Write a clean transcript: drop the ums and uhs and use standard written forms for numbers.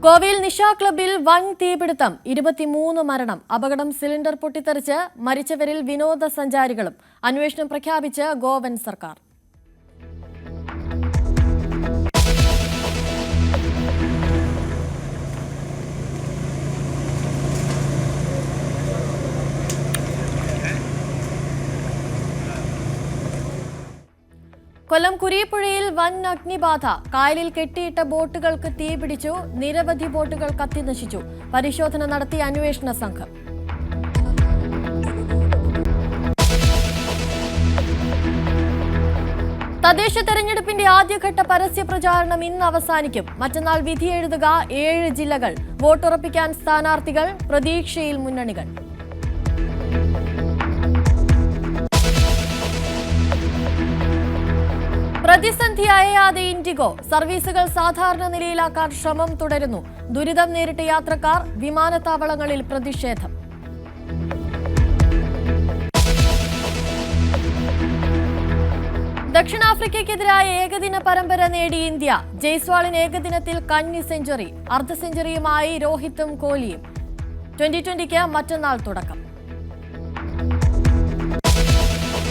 കോവയിൽ നിശ ക്ലബിൽ വൻ തീപിടുത്തം 23 മരണം. അപകടം സിലിണ്ടർ പൊട്ടിത്തെറിച്ച് മരിച്ചവരിൽ വിനോദസഞ്ചാരികളും. അന്വേഷണം പ്രഖ്യാപിച്ച് ഗോവൻ സർക്കാർ. കൊല്ലം കുരീപ്പുഴയിൽ വൻ അഗ്നിബാധ. കായലിൽ കെട്ടിയിട്ട ബോട്ടുകൾക്ക് തീപിടിച്ചു. നിരവധി ബോട്ടുകൾ കത്തിനശിച്ചു. പരിശോധന നടത്തിയ അന്വേഷണ സംഘം. തദ്ദേശ തെരഞ്ഞെടുപ്പിന്റെ ആദ്യഘട്ട പരസ്യ പ്രചാരണം ഇന്ന് അവസാനിക്കും. മറ്റന്നാൾ വിധിയെഴുതുക 7 ജില്ലകൾ. വോട്ടുറപ്പിക്കാൻ സ്ഥാനാർത്ഥികൾ. പ്രതീക്ഷയിൽ മുന്നണികൾ. പ്രതിസന്ധിയായാതെ ഇൻഡിഗോ. സർവീസുകൾ സാധാരണ നിലയിലാക്കാൻ ശ്രമം തുടരുന്നു. ദുരിതം നേരിട്ട യാത്രക്കാർ. വിമാനത്താവളങ്ങളിൽ പ്രതിഷേധം. ദക്ഷിണാഫ്രിക്കയ്ക്കെതിരായ ഏകദിന പരമ്പര നേടി ഇന്ത്യ. ജയ്സ്വാളിന് ഏകദിനത്തിൽ കന്നി സെഞ്ചുറി. അർദ്ധ സെഞ്ചുറിയുമായി രോഹിത്തും കോഹ്ലിയും. 2020-ക്ക് മറ്റന്നാൾ തുടക്കം.